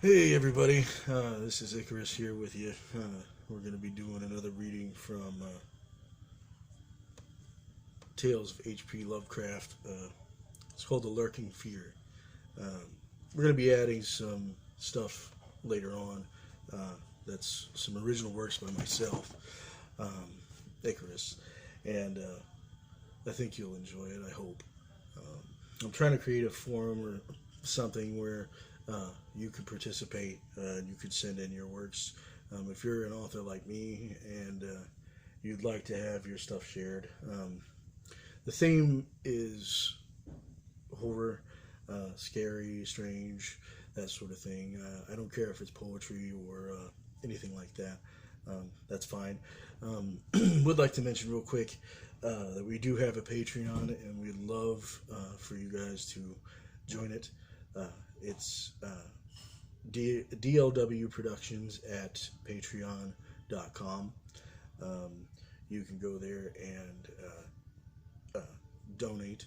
Hey everybody, this is Icarus here with you. We're going to be doing another reading from Tales of H.P Lovecraft. It's called The Lurking Fear. Um, we're going to be adding some stuff later on. That's some original works by myself, um, Icarus, and I think you'll enjoy it. I hope. Um, I'm trying to create a forum or something where you could participate and you could send in your works. If you're an author like me and you'd like to have your stuff shared, the theme is horror, scary, strange, that sort of thing. I don't care if it's poetry or anything like that. That's fine. Would like to mention real quick that we do have a Patreon, and we'd love for you guys to join it. It's DLW Productions at patreon.com. Um, you can go there and donate,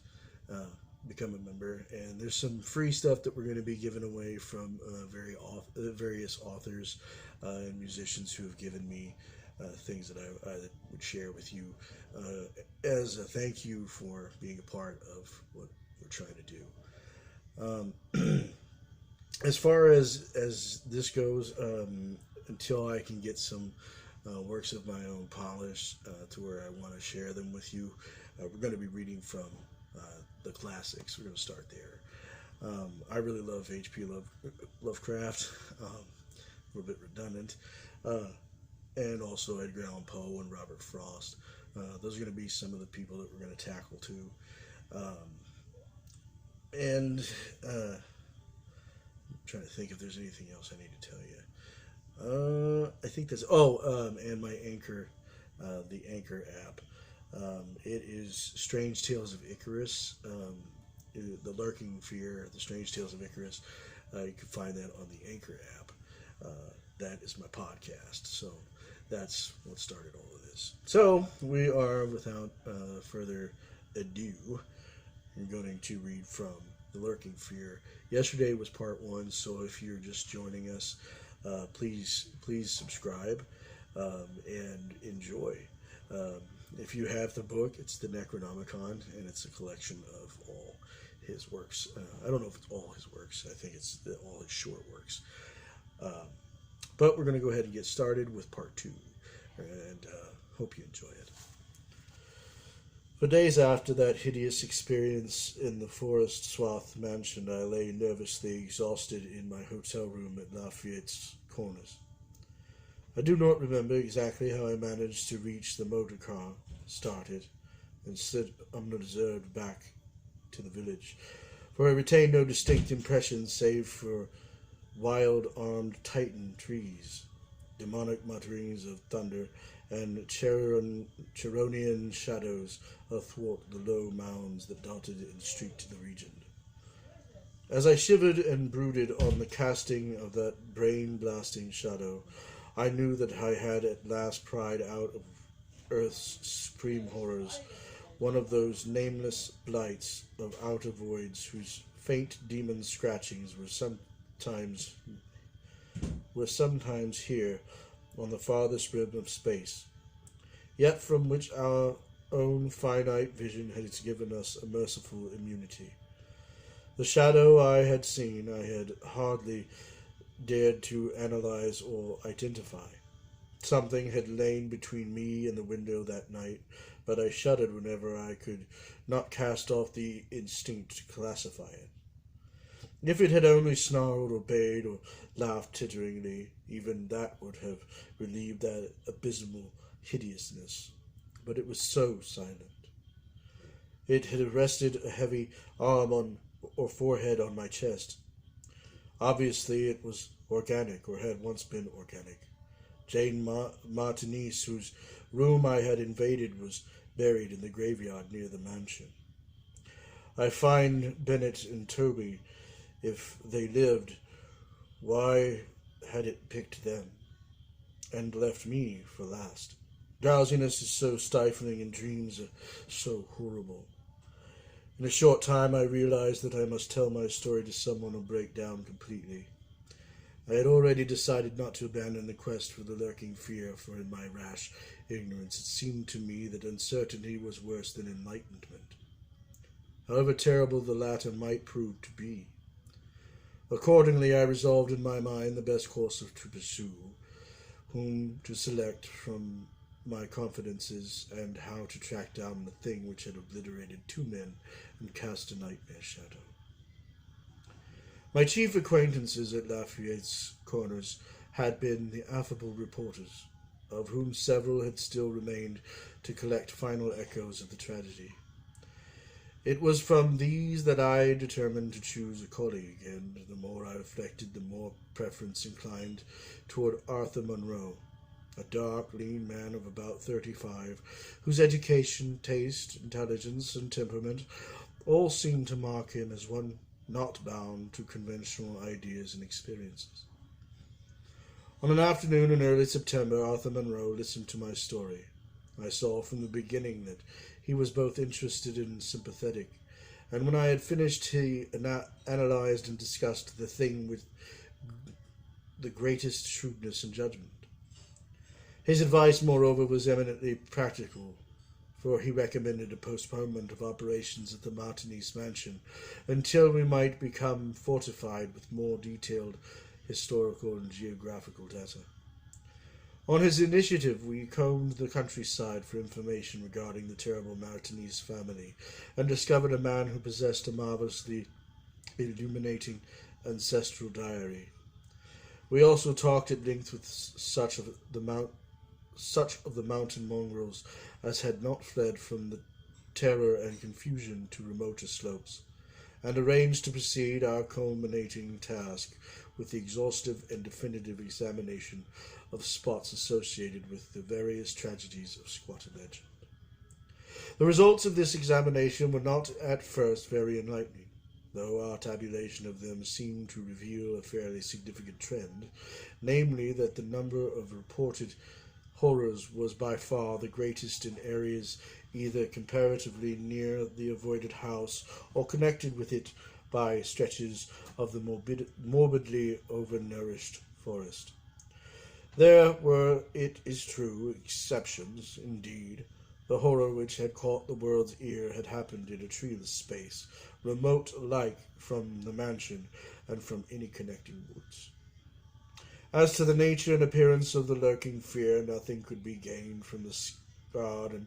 uh, become a member, and there's some free stuff that we're going to be giving away from various authors and musicians who have given me things that I would share with you as a thank you for being a part of what we're trying to do. As far as this goes, until I can get some works of my own polished to where I want to share them with you, we're going to be reading from the classics. We're going to start there. I really love H.P. Lovecraft, a little bit redundant, and also Edgar Allan Poe and Robert Frost. Those are going to be some of the people that we're going to tackle too. Um, and I'm trying to think if there's anything else I need to tell you. I think that's and my Anchor, the Anchor app. It is Strange Tales of Icarus. The Lurking Fear, the Strange Tales of Icarus. You can find that on the Anchor app. That is my podcast. So that's what started all of this. So we are, without further ado, I'm going to read from The Lurking Fear. Yesterday was part one, so if you're just joining us, please subscribe and enjoy. If you have the book, it's the Necronomicon, and it's a collection of all his works. I don't know if it's all his works. I think it's all his short works. But we're going to go ahead and get started with part two, and hope you enjoy it. For days after that hideous experience in the forest swathed mansion, I lay nervously exhausted in my hotel room at Lafayette's Corners. I do not remember exactly how I managed to reach the motor car, started, and slid unobserved back to the village, for I retained no distinct impression save for wild armed Titan trees, demonic mutterings of thunder, and Cheronian shadows athwart the low mounds that dotted and streaked the region. As I shivered and brooded on the casting of that brain-blasting shadow, I knew that I had at last pried out of earth's supreme horrors one of those nameless blights of outer voids whose faint demon scratchings were sometimes here on the farthest rim of space, yet from which our own finite vision has given us a merciful immunity. The shadow I had seen I had hardly dared to analyze or identify. Something had lain between me and the window that night, but I shuddered whenever I could not cast off the instinct to classify it. If it had only snarled or bayed or laughed titteringly, even that would have relieved that abysmal hideousness. But it was so silent. It had rested a heavy arm on or forehead on my chest. Obviously it was organic, or had once been organic. Jane Martinez, whose room I had invaded, was buried in the graveyard near the mansion. I find Bennett and Toby. If they lived, why had it picked them and left me for last? Drowsiness is so stifling and dreams are so horrible. In a short time I realized that I must tell my story to someone or break down completely. I had already decided not to abandon the quest for the lurking fear, for in my rash ignorance it seemed to me that uncertainty was worse than enlightenment, however terrible the latter might prove to be. Accordingly, I resolved in my mind the best course to pursue, whom to select from my confidences, and how to track down the thing which had obliterated 2 men and cast a nightmare shadow. My chief acquaintances at Lafayette's Corners had been the affable reporters, of whom several had still remained to collect final echoes of the tragedy. It was from these that I determined to choose a colleague, and the more I reflected, the more preference inclined toward Arthur Monroe, a dark, lean man of about 35, whose education, taste, intelligence, and temperament all seemed to mark him as one not bound to conventional ideas and experiences. On an afternoon in early September, Arthur Monroe listened to my story. I saw from the beginning that he was both interested and sympathetic, and when I had finished he analyzed and discussed the thing with the greatest shrewdness and judgment. His advice, moreover, was eminently practical, for he recommended a postponement of operations at the Martinez mansion until we might become fortified with more detailed historical and geographical data. On his initiative, we combed the countryside for information regarding the terrible Martinez family, and discovered a man who possessed a marvelously illuminating ancestral diary. We also talked at length with such of the mountain mongrels as had not fled from the terror and confusion to remoter slopes, and arranged to proceed our culminating task with the exhaustive and definitive examination of spots associated with the various tragedies of squatter legend. The results of this examination were not at first very enlightening, though our tabulation of them seemed to reveal a fairly significant trend, namely that the number of reported horrors was by far the greatest in areas either comparatively near the avoided house or connected with it by stretches of the morbidly overnourished forest. There were, it is true, exceptions, indeed. The horror which had caught the world's ear had happened in a treeless space, remote alike from the mansion and from any connecting woods. As to the nature and appearance of the lurking fear, nothing could be gained from the scarred and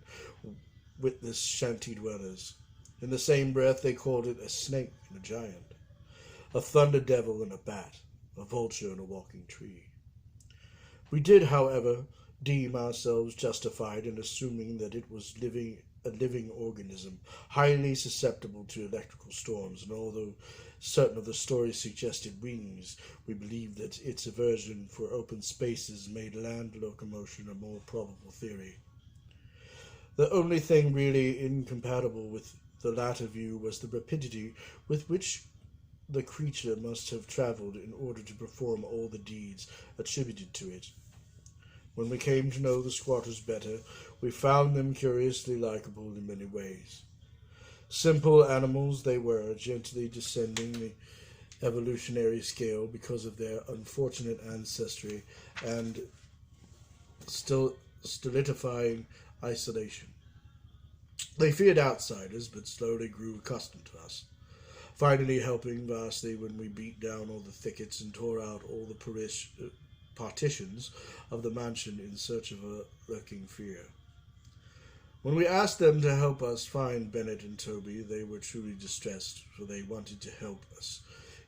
witless shanty dwellers. In the same breath they called it a snake and a giant, a thunder devil and a bat, a vulture and a walking tree. We did, however, deem ourselves justified in assuming that it was a living organism, highly susceptible to electrical storms, and although certain of the stories suggested wings, we believed that its aversion for open spaces made land locomotion a more probable theory. The only thing really incompatible with the latter view was the rapidity with which the creature must have travelled in order to perform all the deeds attributed to it. When we came to know the squatters better, we found them curiously likable in many ways. Simple animals they were, gently descending the evolutionary scale because of their unfortunate ancestry and solidifying isolation. They feared outsiders, but slowly grew accustomed to us, finally helping vastly when we beat down all the thickets and tore out all the partitions of the mansion in search of a lurking fear. When we asked them to help us find Bennett and Toby, they were truly distressed, for they wanted to help us,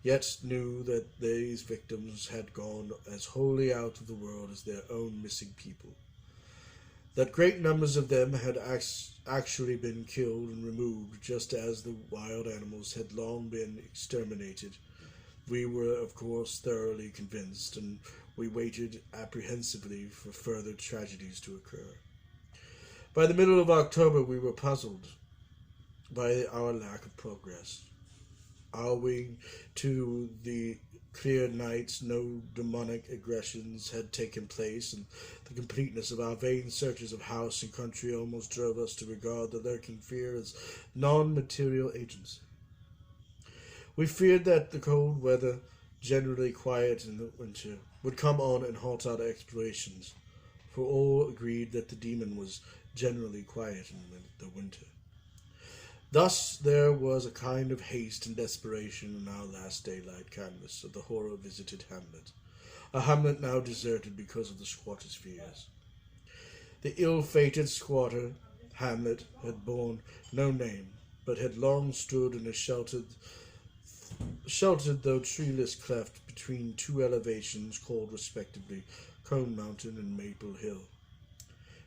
yet knew that these victims had gone as wholly out of the world as their own missing people. That great numbers of them had actually been killed and removed, just as the wild animals had long been exterminated. We were, of course, thoroughly convinced, and we waited apprehensively for further tragedies to occur. By the middle of October, we were puzzled by our lack of progress. Owing to the clear nights, no demonic aggressions had taken place, and the completeness of our vain searches of house and country almost drove us to regard the lurking fear as non-material agency. We feared that the cold weather, generally quiet in the winter, would come on and halt our explorations, for all agreed that the demon was generally quiet in the winter. Thus there was a kind of haste and desperation in our last daylight canvass of the horror-visited hamlet, a hamlet now deserted because of the squatter's fears. The ill-fated squatter hamlet had borne no name, but had long stood in a sheltered though treeless cleft between two elevations called respectively Cone Mountain and Maple Hill.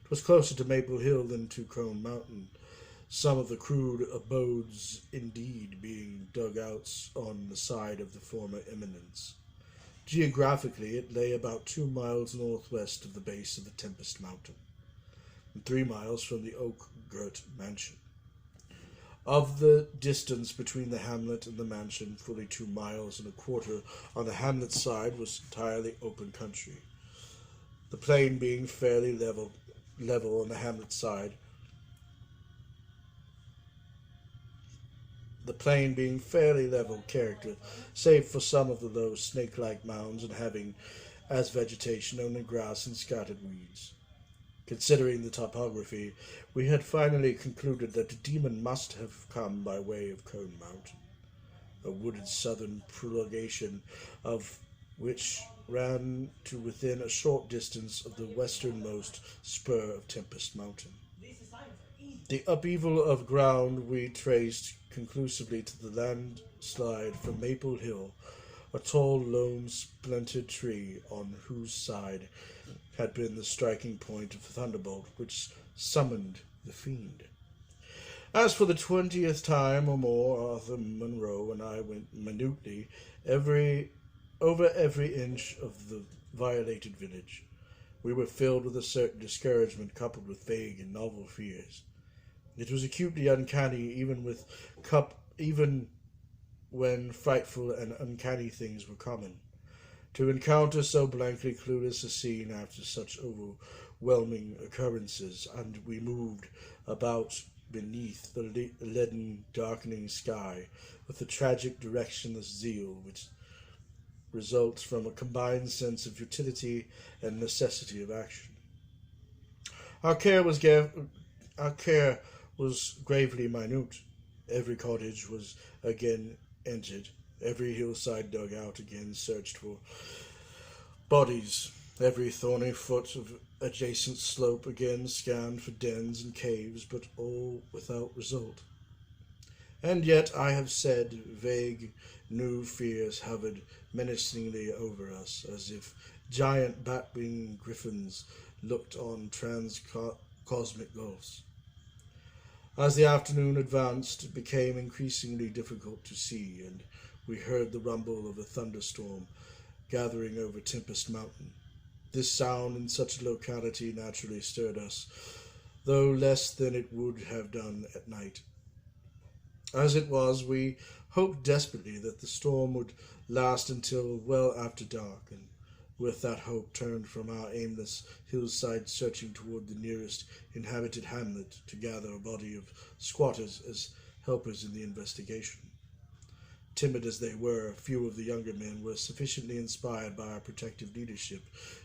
It was closer to Maple Hill than to Cone Mountain, some of the crude abodes indeed being dugouts on the side of the former eminence. Geographically, it lay about 2 miles northwest of the base of the Tempest Mountain, and 3 miles from the oak-girt mansion. Of the distance between the hamlet and the mansion, fully 2 miles and a quarter on the hamlet side was entirely open country, the plain being fairly level on the hamlet side, the plain being fairly level character, save for some of the low snake-like mounds and having as vegetation only grass and scattered weeds. Considering the topography, we had finally concluded that the demon must have come by way of Cone Mountain, a wooded southern prolongation of which ran to within a short distance of the westernmost spur of Tempest Mountain. The upheaval of ground we traced conclusively to the landslide from Maple Hill, a tall, lone, splintered tree on whose side had been the striking point of the thunderbolt which summoned the fiend. As for the 20th time or more, Arthur Munro and I went minutely over every inch of the violated village. We were filled with a certain discouragement coupled with vague and novel fears. It was acutely uncanny even when frightful and uncanny things were common. To encounter so blankly clueless a scene after such overwhelming occurrences, and we moved about beneath the leaden, darkening sky with the tragic directionless zeal which results from a combined sense of utility and necessity of action. Our care was gravely minute. Every cottage was again entered, every hillside dug out again searched for bodies, every thorny foot of adjacent slope again scanned for dens and caves, but all without result. And yet, I have said, vague new fears hovered menacingly over us, as if giant bat-winged griffins looked on trans-cosmic gulfs. As the afternoon advanced, it became increasingly difficult to see, and we heard the rumble of a thunderstorm gathering over Tempest Mountain. This sound in such a locality naturally stirred us, though less than it would have done at night. As it was, we hoped desperately that the storm would last until well after dark, and with that hope turned from our aimless hillside searching toward the nearest inhabited hamlet to gather a body of squatters as helpers in the investigation. Timid as they were, few of the younger men were sufficiently inspired by our protective leadership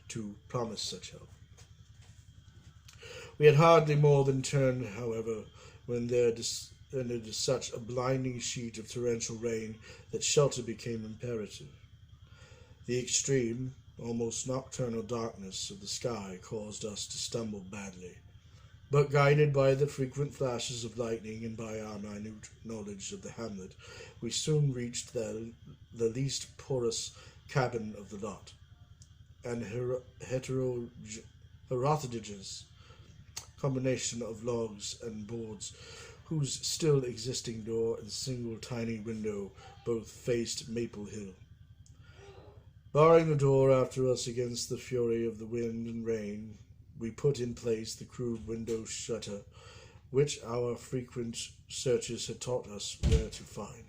to promise such help. We had hardly more than turned, however, when there descended such a blinding sheet of torrential rain that shelter became imperative. The extreme, almost nocturnal darkness of the sky caused us to stumble badly, but guided by the frequent flashes of lightning and by our minute knowledge of the hamlet, we soon reached the least porous cabin of the lot, an heterogeneous combination of logs and boards, whose still existing door and single tiny window both faced Maple Hill. Barring the door after us against the fury of the wind and rain, we put in place the crude window shutter, which our frequent searches had taught us where to find.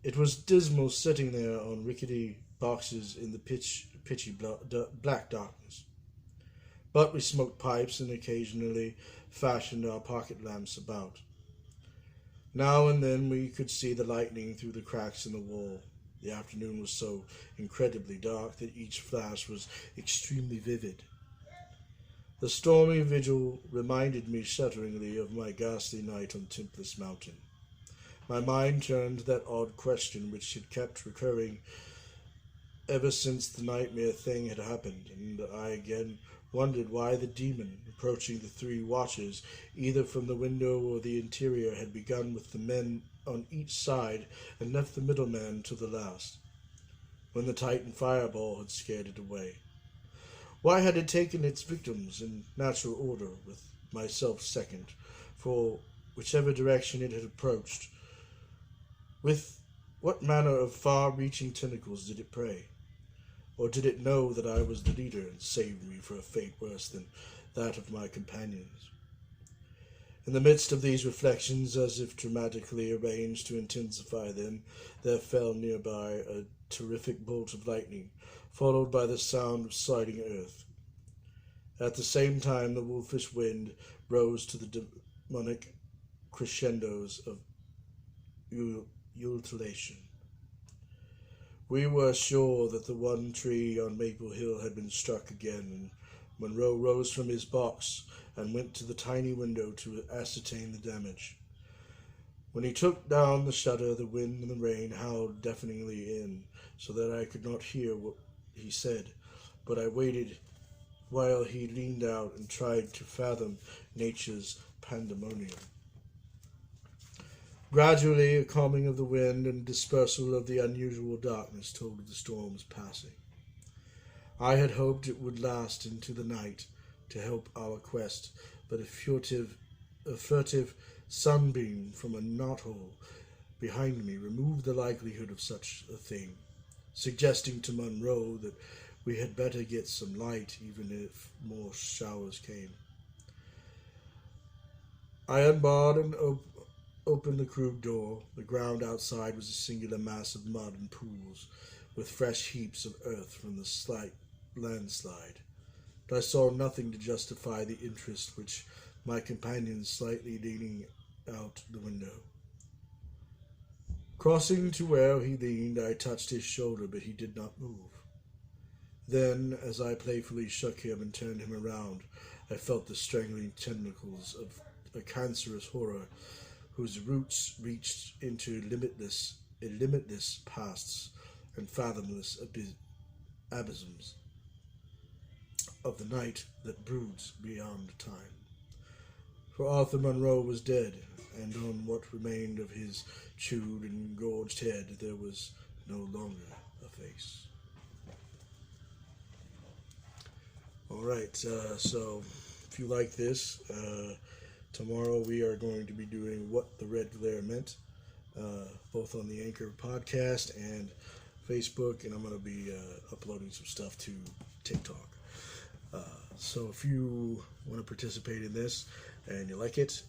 It was dismal sitting there on rickety boxes in the pitchy black darkness, but we smoked pipes and occasionally fashioned our pocket lamps about. Now and then we could see the lightning through the cracks in the wall. The afternoon was so incredibly dark that each flash was extremely vivid. The stormy vigil reminded me shudderingly of my ghastly night on Templess Mountain. My mind turned to that odd question which had kept recurring ever since the nightmare thing had happened, and I again wondered why the demon, approaching the three watchers, either from the window or the interior, had begun with the men on each side and left the middleman to the last, when the Titan fireball had scared it away. Why had it taken its victims in natural order, with myself second, for whichever direction it had approached? With what manner of far-reaching tentacles did it prey? Or did it know that I was the leader and saved me for a fate worse than that of my companions? In the midst of these reflections, as if dramatically arranged to intensify them, there fell nearby a terrific bolt of lightning, followed by the sound of sliding earth. At the same time, the wolfish wind rose to the demonic crescendos of ululation. We were sure that the one tree on Maple Hill had been struck again, and Monroe rose from his box and went to the tiny window to ascertain the damage. When he took down the shutter, the wind and the rain howled deafeningly in, so that I could not hear what he said, but I waited while he leaned out and tried to fathom nature's pandemonium. Gradually, a calming of the wind and dispersal of the unusual darkness told of the storm's passing. I had hoped it would last into the night to help our quest, but a furtive sunbeam from a knothole behind me removed the likelihood of such a thing, suggesting to Monroe that we had better get some light, even if more showers came. I unbarred and opened the crude door. The ground outside was a singular mass of mud and pools, with fresh heaps of earth from the slight landslide. But I saw nothing to justify the interest which my companion slightly leaning out the window. Crossing to where he leaned, I touched his shoulder, but he did not move. Then, as I playfully shook him and turned him around, I felt the strangling tentacles of a cancerous horror whose roots reached into limitless pasts and fathomless abysms of the night that broods beyond time. For Arthur Monroe was dead, and on what remained of his chewed and gorged head there was no longer a face. Alright, so if you like this, tomorrow we are going to be doing What the Red Glare Meant, both on the Anchor podcast and Facebook, and I'm going to be uploading some stuff to TikTok. So if you want to participate in this and you like it,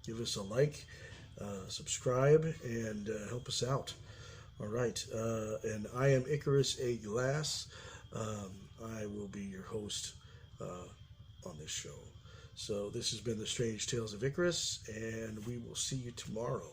give us a like, subscribe, and help us out. Alright, and I am Icarus A. Glass. I will be your host on this show. So this has been the Strange Tales of Icarus, and we will see you tomorrow.